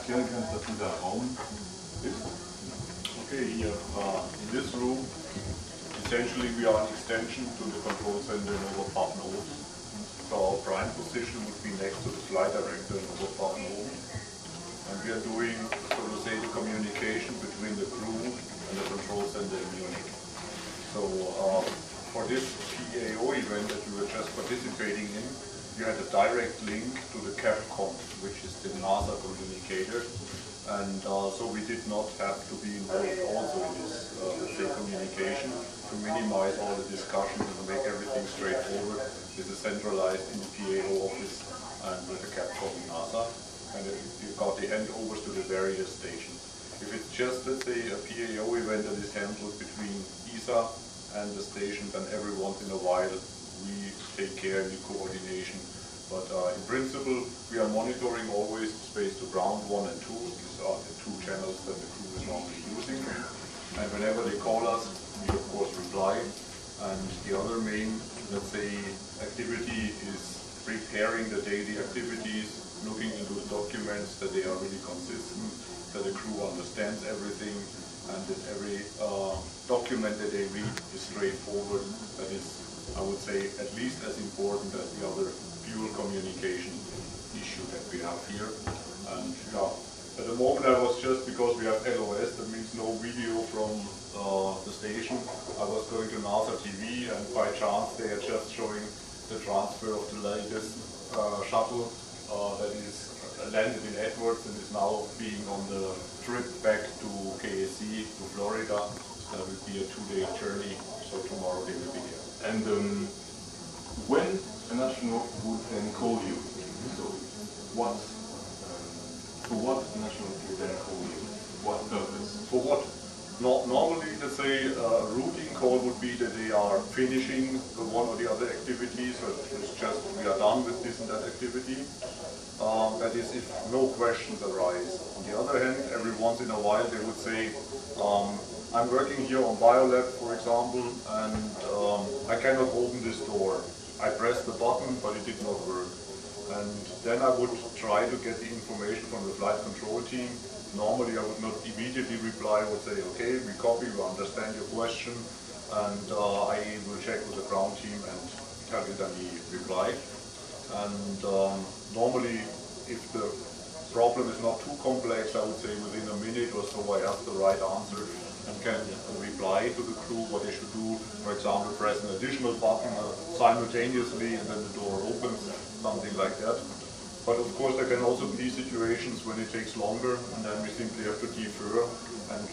erklären kannst, was dieser Raum ist? Okay, here in this room, essentially we are an extension to the control center in Oberpfaffenhofen. So our prime position would be next to the flight director in Oberpfaffenhofen. And we are doing, so to say, the communication between the crew and the control center in Munich. So for this PAO event that we were just participating in, we had a direct link to the CAPCOM, which is the NASA communicator. And so we did not have to be involved also in this, let's say, communication to minimize all the discussions and to make everything straightforward. This is centralized in the PAO office and with the CAPCOM in NASA. And you've got the handovers to the various stations. If it's just, let's say, a PAO event that is handled between ESA and the stations, and every once in a while we take care in the coordination. But in principle, we are monitoring always space to ground 1 and 2. These are the two channels that the crew is normally using. And whenever they call us, we of course reply. And the other main, let's say, activity is preparing the daily activities, looking into the documents, that they are really consistent, that the crew understands everything, and that every document that they read is straightforward. That is, I would say, at least as important as the other fuel communication issue that we have here. And yeah, at the moment I was just, because we have LOS, that means no video from the station, I was going to NASA TV, and by chance they are just showing the transfer of the latest shuttle that is landed in Edwards and is now being on the trip back to KSC, to Florida. That will be a 2-day journey, so tomorrow they will be here. And when an astronaut would then call you, so what, for what an astronaut would then call you? What purpose? For what? Normally, let's say, a routine call would be that they are finishing the one or the other activity, so it's just we are done with this and that activity. That is, if no questions arise. On the other hand, every once in a while they would say, I'm working here on BioLab, for example, and I cannot open this door. I pressed the button, but it did not work. And then I would try to get the information from the flight control team. Normally I would not immediately reply, I would say, okay, we copy, we understand your question, and I will check with the ground team and tell you then the reply. And normally, if the problem is not too complex, I would say within a minute or so I have the right answer and can reply to the crew what they should do. For example, press an additional button simultaneously and then the door opens, something like that. But of course there can also be situations when it takes longer, and then we simply have to defer and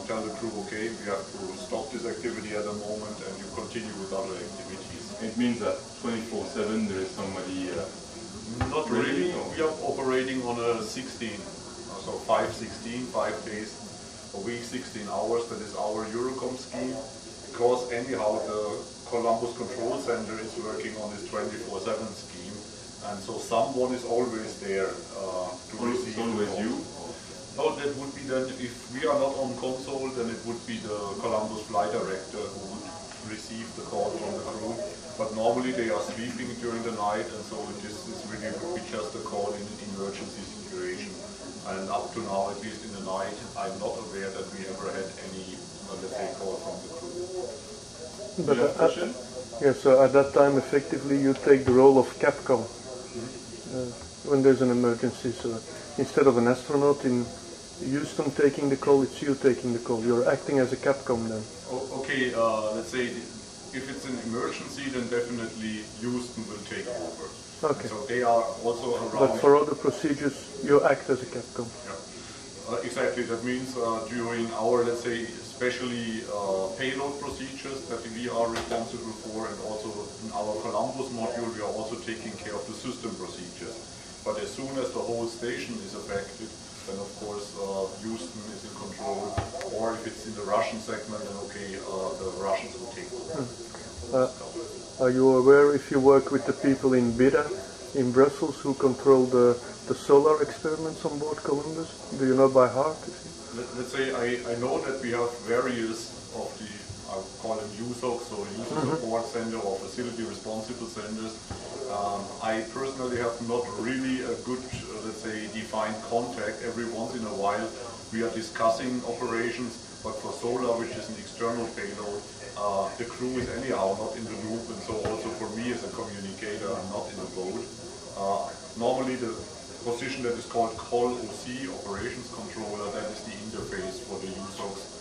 tell the crew, okay, we have to stop this activity at the moment and you continue with other activities. It means that 24/7 there is somebody... Not really. We are operating on a 16, so 5/16, 5 days a week, 16 hours. That is our Eurocom scheme. Because anyhow the Columbus Control Center is working on this 24/7 scheme, and so someone is always there to receive. Always you? No, that would be then, if we are not on console, then it would be the Columbus flight director who would receive the call from the crew. But normally they are sleeping during the night, and so this really would be just a call in an emergency situation. And up to now, at least in the night, I'm not aware that we ever had any, let's say, call from the crew. But yeah, so at that time, effectively, you take the role of CAPCOM when there's an emergency. So instead of an astronaut in Houston taking the call, it's you taking the call. You're acting as a CAPCOM then. Okay, let's say if it's an emergency, then definitely Houston will take over. Okay. So they are also around. But for other procedures, you act as a CAPCOM. Yeah. Exactly. That means during our, let's say, especially payload procedures that we are responsible for, and also in our Columbus module, we are also taking care of the system procedures. But as soon as the whole station is affected, then of course Houston is in control, or if it's in the Russian segment, then okay, the Russians will take over. Are you aware if you work with the people in BIDA, in Brussels, who control the solar experiments on board Columbus? Do you know by heart? Let's say I know that we have various of the, I call them USOCs, so User Support Center or Facility Responsible Centers, I personally have not really a good, let's say, defined contact. Every once in a while we are discussing operations, but for solar, which is an external payload, the crew is anyhow not in the loop, and so also for me as a communicator, I'm not in the boat. Normally the position that is called COL OC, Operations Controller, that is the interface for the USOCs